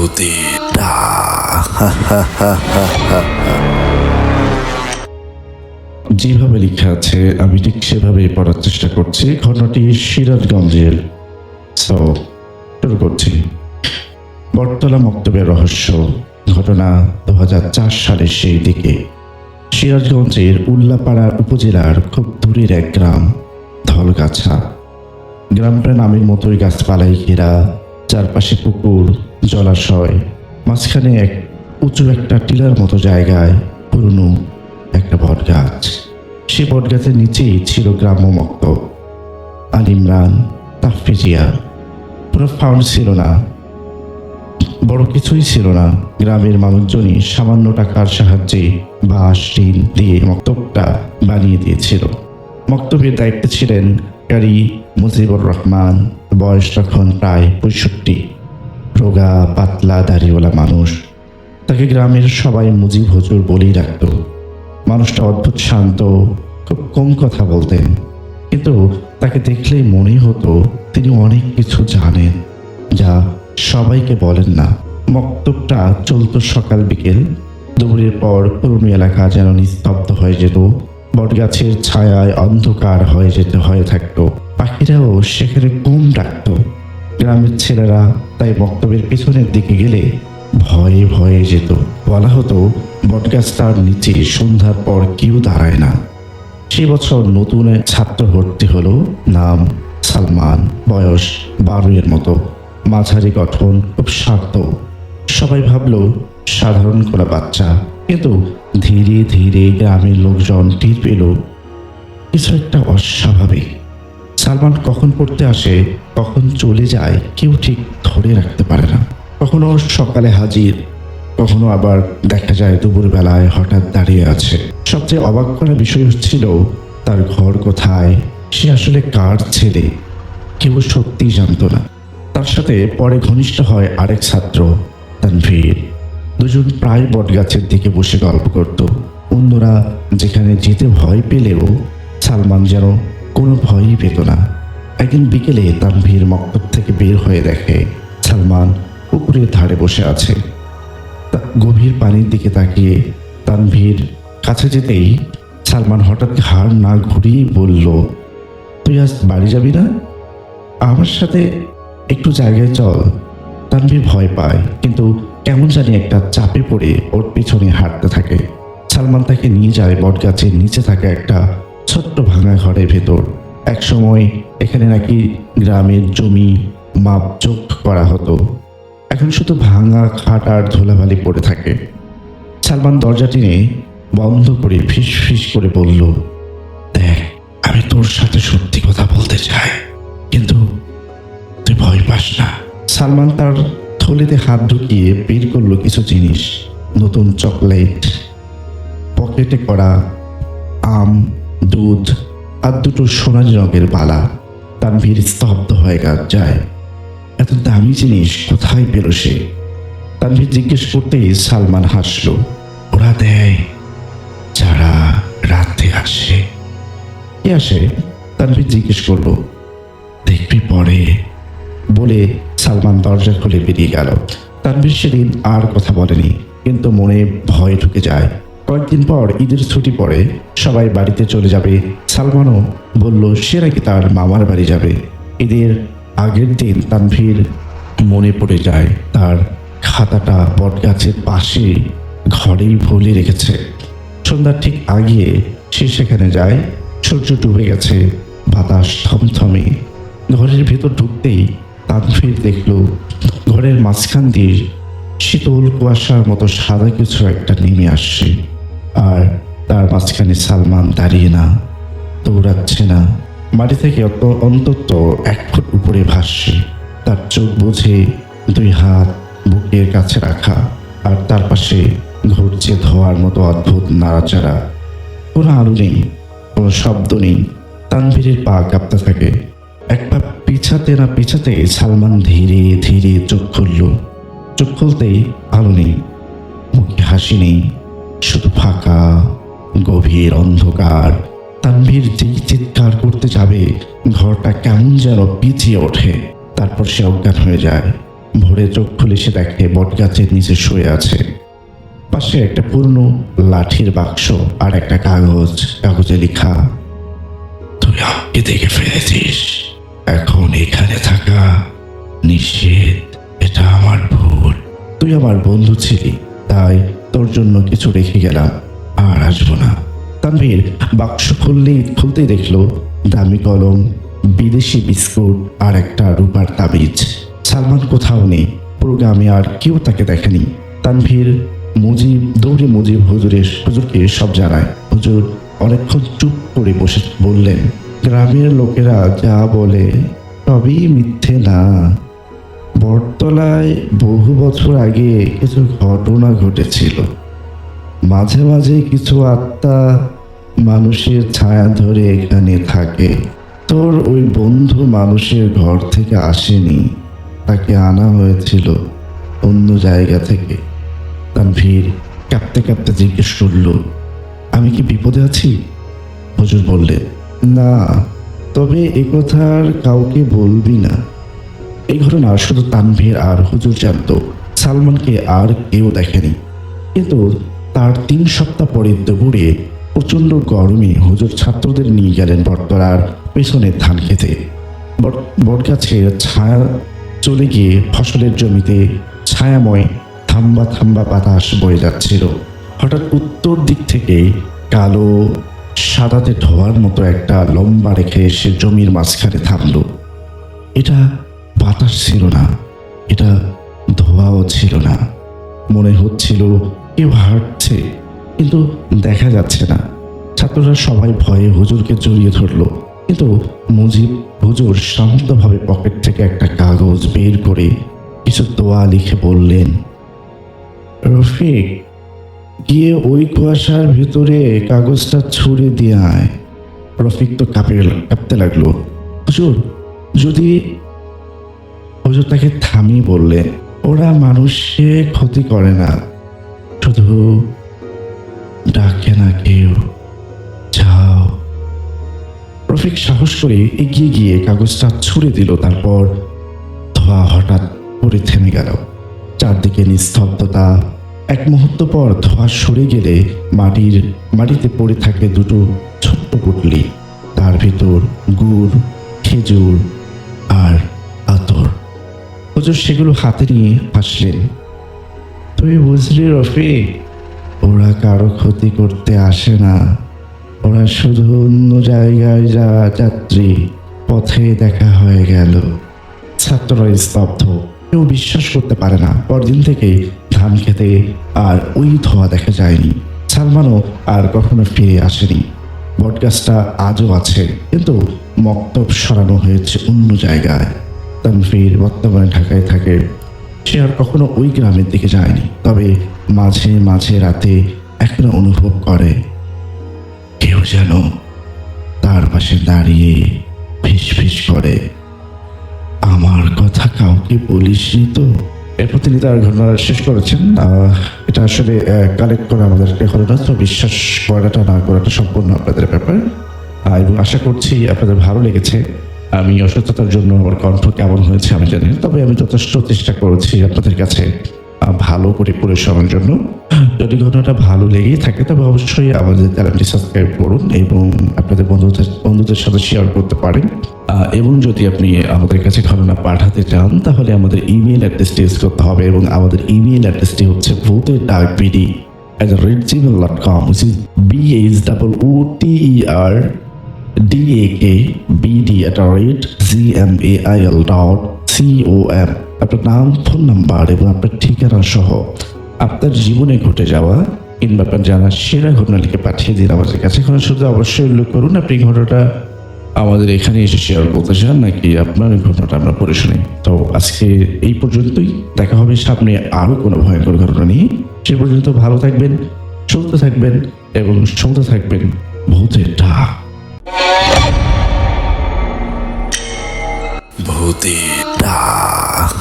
অনুভূতি। যেভাবে লেখা আছে আমি ঠিক সেভাবেই পড়ার চেষ্টা করছি। ঘটনাটি সিরাজগঞ্জের। শুরু করছি। বটতলা মক্তবের রহস্য। ঘটনা 2004 সালের সেই দিকে সিরাজগঞ্জের উল্লাপাড়া উপজেলার খুব দূরের এক গ্রাম ধলগাছা। গ্রামটা নামের মতোই গাছপালায় ঘেরা, চারপাশে পুকুর, জলাশয়, মাঝখানে এক উঁচু একটা টিলার মতো জায়গায় পুরনো একটা বট গাছ। সে বট গাছের নিচেই ছিল গ্রাম্য মক্তব। আল ইমরান, তাফফিজিয়া। পুরো ফাউন্ড ছিল না, বড় কিছুই ছিল না। গ্রামের মানুষজনই সামান্য টাকার সাহায্যে বাঁশ টিন দিয়ে মক্তবটা বানিয়ে দিয়েছিল। মক্তবের দায়িত্বে ছিলেন কারি মুজিবুর রহমান। বয়স তখন প্রায় 65। রোগা পাতলা দাড়িওয়ালা মানুষ। তাকে গ্রামের সবাই মুজিব হুজুর বলেই ডাকত। মানুষটা অদ্ভুত শান্ত, খুব কম কথা বলতেন, কিন্তু তাকে দেখলেই মনে হতো তিনি অনেক কিছু জানেন যা সবাইকে বলেন না। মক্তবটা চলতো সকাল বিকেল। দুপুরের পর পুরনো এলাকা যেন নিস্তব্ধ হয়ে যেত। বটগাছের ছায়ায় অন্ধকার হয়ে থাকতো। পাখিরাও সেখানে কম ডাকত। গ্রামের ছেলেরা তাই মক্তবের পিছনের দিকে গেলে ভয়ে ভয়ে যেত। বলা হতো বটগাছটার নিচে সন্ধ্যার পর কেউ দাঁড়ায় না। সে বছর নতুন এক ছাত্র ভর্তি হলো। নাম সালমান। বয়স 12-এর মতো। মাঝারি গঠন, খুব শান্ত। সবাই ভাবলো সাধারণ কোনো বাচ্চা, কিন্তু ধীরে ধীরে গ্রামের লোকজন টের পেল কিছু একটা অস্বাভাবিক। সালমান কখন পড়তে আসে, কখন চলে যায়, কেউ ঠিক ধরে রাখতে পারে না। কখনো সকালে হাজির, কখনো আবার দেখা যায় দুপুর বেলায় হঠাৎ দাঁড়িয়ে আছে। সবচেয়ে অবাক করা বিষয় হচ্ছিল তার ঘর কোথায়, সে আসলে কার ছেলে, কেউ সত্যিই জানতো না। তার সাথে পরে ঘনিষ্ঠ হয় আরেক ছাত্র তানভীর। দুজন প্রায় বটগাছের দিকে বসে গল্প করত। অন্যরা যেখানে যেতে ভয় পেলেও সালমান যেন কোনো ভয়ই পেত না। একদিন বিকেলে তানভীর মক্তব থেকে বের হয়ে দেখে সালমান পুকুরের ধারে বসে আছে। গভীর পানির দিকে তাকিয়ে তানভীর কাছে যেতেই সালমান হঠাৎ ঘাড় না ঘুরিয়ে বলল, তুই আজ বাড়ি যাবি না? আমার সাথে একটু জায়গায় চল। তানভীর ভয় পায়, কিন্তু কেমন জানি একটা চাপে পড়ে ওর পিছনে হাঁটতে থাকে। সালমান তাকে নিয়ে যায় বটগাছের নিচে থাকা একটা ছোট্ট ভাঙা ঘরের ভেতর। একসময় এখানে নাকি গ্রামের জমি মাপজোক করা হতো। এখন শুধু ভাঙা খাট আর ধুলাবালি পড়ে থাকে। সালমান দরজা টেনে বন্ধ করে ফিস ফিস করে বলল, দেখ, আমি তোর সাথে সত্যি কথা বলতে চাই, কিন্তু তুই ভয় পাস না। সালমান তার থলিতে হাত ঢুকিয়ে বের করলো কিছু জিনিস। নতুন চকলেট, পকেটে করা আম, দুধ আর দুটো সোনালি রঙের বালা। তানভীর স্তব্ধ হয়ে যায়। এত দামি জিনিস কোথায় পেল সে? তানভীর জিজ্ঞেস করতেই সালমান হাসল। ওরা দেয় যারা রাতে আসে। কে আসে? তানভীর জিজ্ঞেস করলো। দেখবি পরে, বলে সালমান দরজা খুলে বেরিয়ে গেল। তানভীর সেদিন আর কথা বলেনি, কিন্তু মনে ভয় ঢুকে যায়। কয়েকদিন পর ঈদের ছুটি পড়ে, সবাই বাড়িতে চলে যাবে। সালমানও বলল সে নাকি তার মামার বাড়ি যাবে। ঈদের আগের দিন তানভীর মনে পড়ে যায় তার খাতাটা বটগাছের পাশে ঘরেই ভুলে রেখেছে। সন্ধ্যার ঠিক আগে সে সেখানে যায়। সূর্য ডুবে গেছে, বাতাস থমথমে। ঘরের ভেতর ঢুকতেই তানভীর দেখল ঘরের মাঝখান দিয়ে শীতল কুয়াশার মতো সাদা কিছু একটা নেমে আসছে। আর তার মাঝখানে সালমান দাঁড়িয়ে না, দৌড়াচ্ছে না, মাটি থেকে অন্তত 1 ফুট উপরে ভাসছে। তার চোখ বুঝে 2 হাত বুকের কাছে রাখা, আর তার পাশে ঘুরছে ধোয়ার মতো অদ্ভুত নাড়াচাড়া। কোনো আলো নেই, কোনো শব্দ নেই। তানভীরের পা কাঁপতে থাকে। এক পা পিছাতে না পিছাতে সালমান ধীরে ধীরে চোখ খুলল। চোখ খুলতেই আলো নেই, মুখে হাসি নেই, শুধু ফাঁকা গভীর অন্ধকার। তানভীর যেই চিৎকার করতে যাবে, ঘরটা কেমন যেন পিছিয়ে ওঠে। তারপর সে অজ্ঞান হয়ে যায়। ভোরে চোখ খুলে সে দেখে বটগাছের নিচে শুয়ে আছে। পাশে একটা পুরনো লাঠির বাক্স আর একটা কাগজে লেখা, তুই আমাকে দেখে ফেলেছিস, এখন এখানে থাকা নিষেধ, এটা আমার ভুল। তুই আমার বন্ধু ছিলি, তাই তোর জন্য কিছু রেখে গেলাম, আর আসবো না। তানভীর বাক্স খুলতেই দেখলো দামি কলম, বিদেশি বিস্কুট আর একটা রূপার তাবিজ। সালমান কোথাও নেই, পুরো গ্রামে আর কেউ তাকে দেখেনি। তানভীর দৌড়ে মুজিব হুজুরকে সব জানায়। হুজুর অনেকক্ষণ চুপ করে বসে বললেন, গ্রামের লোকেরা যা বলে সবই মিথ্যে না। বটতলায় বহু বছর আগে কিছু ঘটনা ঘটেছিল। মাঝে মাঝে কিছু আত্মা মানুষের ছায়া ধরে এখানে থাকে। তোর ওই বন্ধু মানুষের ঘর থেকে আসেনি, তাকে আনা হয়েছিল অন্য জায়গা থেকে। তানভীর কাঁপতে কাঁপতে জিজ্ঞেস করল, আমি কি বিপদে আছি? হুজুর বললেন, না, তবে একথা আর কাউকে বলবি না। এই ঘটনা শুধু তানভীর আর হুজুর জানত, সালমানকে আর কেউ দেখেনি। কিন্তু তার 3 সপ্তাহ পরে দুপুরে প্রচণ্ড গরমে হুজুর ছাত্রদের নিয়ে গেলেন বটতলার পেছনে ধান খেতে। বটগাছের ছায়া চলে গিয়ে ফসলের জমিতে ছায়াময় থাম্বা থাম্বা বাতাস বয়ে যাচ্ছিল। হঠাৎ উত্তর দিক থেকে কালো সাদাতে ধোয়ার মতো একটা লম্বা রেখে এসে জমির মাঝখানে থামল। এটা বাতাস ছিল না, এটা ধোঁয়াও ছিল না। মনে হচ্ছিল কেউ হাঁটছে, কিন্তু দেখা যাচ্ছে না। ছাত্ররা সবাই ভয়ে হুজুরকে জড়িয়ে ধরল, কিন্তু হুজুর শান্তভাবে পকেট থেকে একটা কাগজ বের করে কিছু দোয়া লিখে বললেন, রফিক, গিয়ে ওই কুয়াশার ভিতরে কাগজটা ছুঁড়ে দিয়ে আয়। রফিক তো কাঁপতে লাগলো। হুজুর তাকে থামিয়ে বললেন, ওরা মানুষকে ক্ষতি করে না, শুধু ডাকে না কেউ, যাও। রফিক সাহস করে এগিয়ে গিয়ে কাগজটা ছুঁড়ে দিল। তারপর ধোঁয়া হঠাৎ করে থেমে গেল, চারদিকে নিস্তব্ধতা। এক মুহূর্ত পর ধোঁয়া সরে গেলে মাটিতে পড়ে থাকে 2টো ছোট্ট পুটলি, তার ভিতর গুড়, খেজুর আর আতর। হুজুর সেগুলো হাতে নিয়ে হাসলেন, তুই বুঝলি রফিক, ওরা কারো ক্ষতি করতে আসে না, ওরা শুধু অন্য জায়গায় যাওয়া যাত্রী, পথে দেখা হয়ে গেল। ছাত্ররা স্তব্ধ, কেউ বিশ্বাস করতে পারে না। পরদিন থেকে ধান খেতে আর ওই ধোঁয়া দেখা যায়নি। সালমানও আর কখনো ফিরে আসেনি। বটগাছটা আজও আছে, কিন্তু মক্তব সরানো হয়েছে অন্য জায়গায়। তানভীর বর্তমানে ঢাকায় থাকে। সে আর কখনো ওই গ্রামের দিকে যায়নি, তবে মাঝে মাঝে রাতে এখনো অনুভব করে কেউ যেন তার পাশে দাঁড়িয়ে ফিস করে, আমার কথা কাউকে বলিসনি তো। এরপর তিনি তার ঘটনা শেষ করেছেন। এটা আসলে কালেক্ট করে আমাদের ঘটনা, তো বিশ্বাস করাটা না করাটা সম্পূর্ণ আপনাদের ব্যাপার। এবং আশা করছি আপনাদের ভালো লেগেছে। আমি অসুস্থতার জন্য আমার কণ্ঠ কেমন হয়েছে আমি জানি, তবে আমি যথেষ্ট চেষ্টা করেছি আপনাদের কাছে ভালো করে পরিশ্রমের জন্য। যদি ঘটনাটা ভালো লেগেই থাকে তবে অবশ্যই আমাদের চ্যানেলটি সাবস্ক্রাইব করুন এবং আপনাদের বন্ধুদের সাথে শেয়ার করতে পারেন। এবং যদি আপনি আমাদের কাছে ঘটনা পাঠাতে চান তাহলে আমাদের ইমেল অ্যাড্রেসটি ইউজ করতে হবে, এবং আমাদের ইমেল অ্যাড্রেসটি হচ্ছে bhutedarkbd@gmail.com, which is BHOOTERDAKBD@gmail.com। আপনার নাম, ফোন নাম্বার এবং আপনার ঠিকানা সহ আপনার জীবনে ঘটে যাওয়া কিংবা আপনার জানা সেরা ঘটনা লিখে পাঠিয়ে দিন আমাদের কাছে। এখন শুধু অবশ্যই উল্লেখ করুন আপনি ঘটনাটা আমাদের এখানে এসে শেয়ার করতে চান নাকি আপনার ঘটনাটা আমরা পড়ে শুনি। তো আজকে এই পর্যন্তই, দেখা হবে সামনে আরও কোনো ভয়ঙ্কর ঘটনা নিয়ে। সে পর্যন্ত ভালো থাকবেন, সুস্থ থাকবেন এবং শুনতে থাকবেন ভূতের ডাক। ভূতের ডাক।